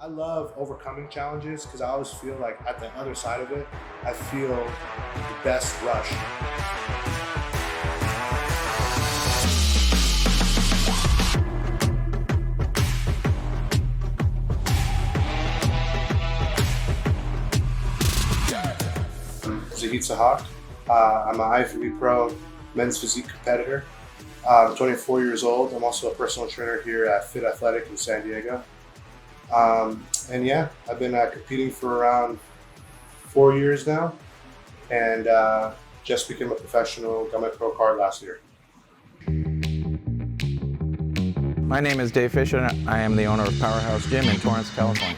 I love overcoming challenges because I always feel like at the other side of it, I feel the best rush. Zahitsa Hawk. I'm an IFBB Pro men's physique competitor. I'm 24 years old. I'm also a personal trainer here at Fit Athletic in San Diego. And yeah, I've been competing for around 4 years now, and just became a professional. Got my pro card last year. My name is Dave Fisher, and I am the owner of Powerhouse Gym in Torrance, California.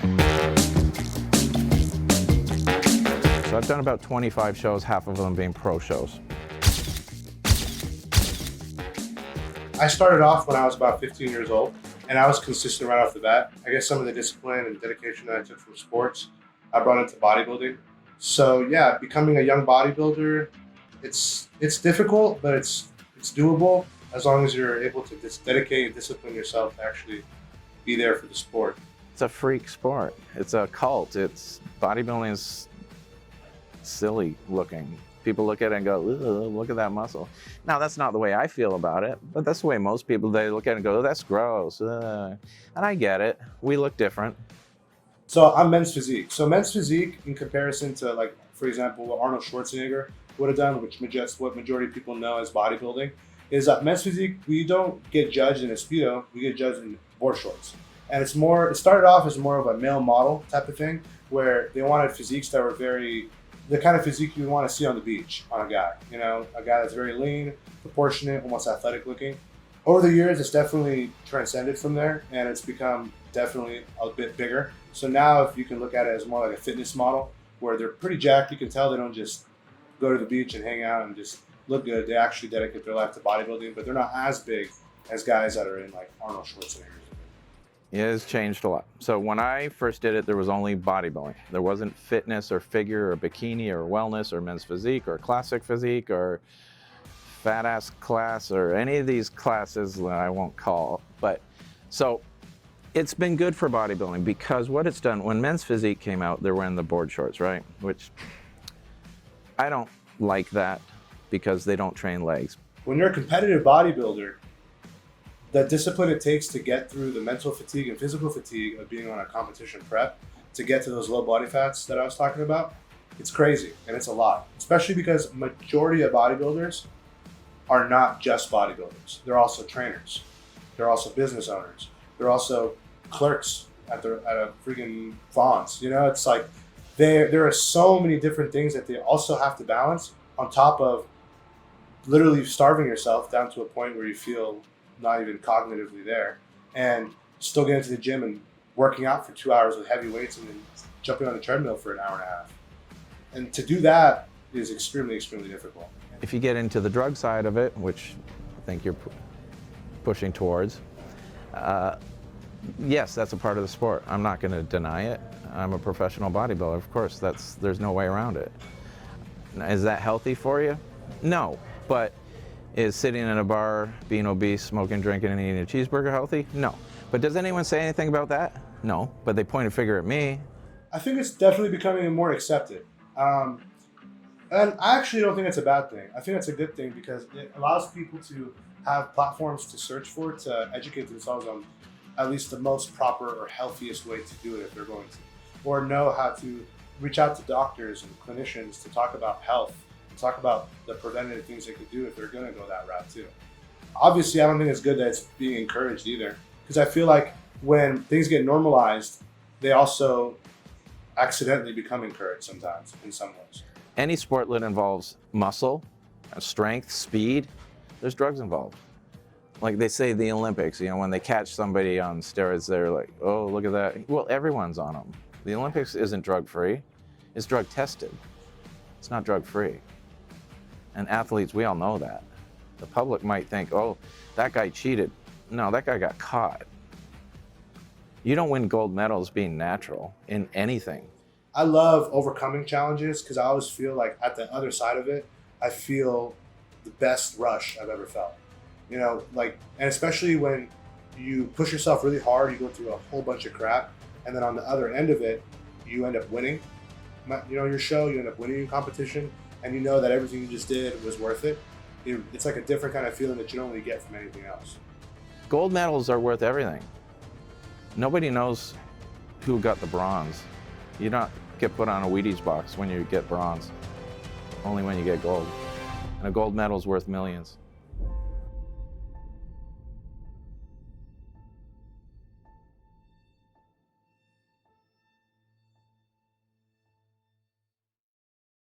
So I've done about 25 shows, half of them being pro shows. I started off when I was about 15 years old, and I was consistent right off the bat. I guess some of the discipline and dedication that I took from sports, I brought into bodybuilding. So yeah, becoming a young bodybuilder, it's difficult, but it's doable as long as you're able to dedicate and discipline yourself to actually be there for the sport. It's a freak sport. It's a cult. Bodybuilding is silly looking. People look at it and go, look at that muscle. Now, that's not the way I feel about it, but that's the way most people, they look at it and go, oh, that's gross. And I get it. We look different. So I'm men's physique. So men's physique in comparison to, like, for example, what Arnold Schwarzenegger would have done, which what majority of people know as bodybuilding, is that men's physique, we don't get judged in a Speedo, we get judged in board shorts. And it started off as more of a male model type of thing, where they wanted physiques that were the kind of physique you want to see on the beach on a guy. You know, a guy that's very lean, proportionate, almost athletic looking. Over the years, it's definitely transcended from there, and it's become definitely a bit bigger. So now, if you can look at it as more like a fitness model, where they're pretty jacked, you can tell they don't just go to the beach and hang out and just look good. They actually dedicate their life to bodybuilding, but they're not as big as guys that are in like Arnold Schwarzenegger. It has changed a lot. So when I first did it, there was only bodybuilding. There wasn't fitness or figure or bikini or wellness or men's physique or classic physique or fat ass class or any of these classes that I won't call. But so it's been good for bodybuilding because what it's done, when men's physique came out, they're wearing the board shorts, right? Which I don't like that because they don't train legs. When you're a competitive bodybuilder, the discipline it takes to get through the mental fatigue and physical fatigue of being on a competition prep to get to those low body fats that I was talking about, it's crazy and it's a lot, especially because majority of bodybuilders are not just bodybuilders. They're also trainers. They're also business owners. They're also clerks at a freaking Vons. You know, it's like there are so many different things that they also have to balance on top of literally starving yourself down to a point where you feel not even cognitively there, and still getting to the gym and working out for 2 hours with heavy weights and then jumping on the treadmill for an hour and a half. And to do that is extremely, extremely difficult. If you get into the drug side of it, which I think you're pushing towards, yes, that's a part of the sport. I'm not going to deny it. I'm a professional bodybuilder, of course. There's no way around it. Is that healthy for you? No, but is sitting in a bar, being obese, smoking, drinking, and eating a cheeseburger healthy? No. But does anyone say anything about that? No. But they point a finger at me. I think it's definitely becoming more accepted. And I actually don't think it's a bad thing. I think it's a good thing because it allows people to have platforms to search for, to educate themselves on at least the most proper or healthiest way to do it if they're going to. Or know how to reach out to doctors and clinicians to talk about health, talk about the preventative things they could do if they're going to go that route too. Obviously, I don't think it's good that it's being encouraged either, because I feel like when things get normalized, they also accidentally become encouraged sometimes in some ways. Any sport that involves muscle, strength, speed, there's drugs involved. Like they say the Olympics, you know, when they catch somebody on steroids, they're like, oh, look at that. Well, everyone's on them. The Olympics isn't drug-free. It's drug-tested. It's not drug-free. And athletes, we all know that. The public might think, oh, that guy cheated. No, that guy got caught. You don't win gold medals being natural in anything. I love overcoming challenges because I always feel like at the other side of it, I feel the best rush I've ever felt. You know, like, and especially when you push yourself really hard, you go through a whole bunch of crap, and then on the other end of it, you end up winning, your show. You end up winning your competition, and you know that everything you just did was worth it. It's like a different kind of feeling that you don't really get from anything else. Gold medals are worth everything. Nobody knows who got the bronze. You don't get put on a Wheaties box when you get bronze, only when you get gold. And a gold medal is worth millions.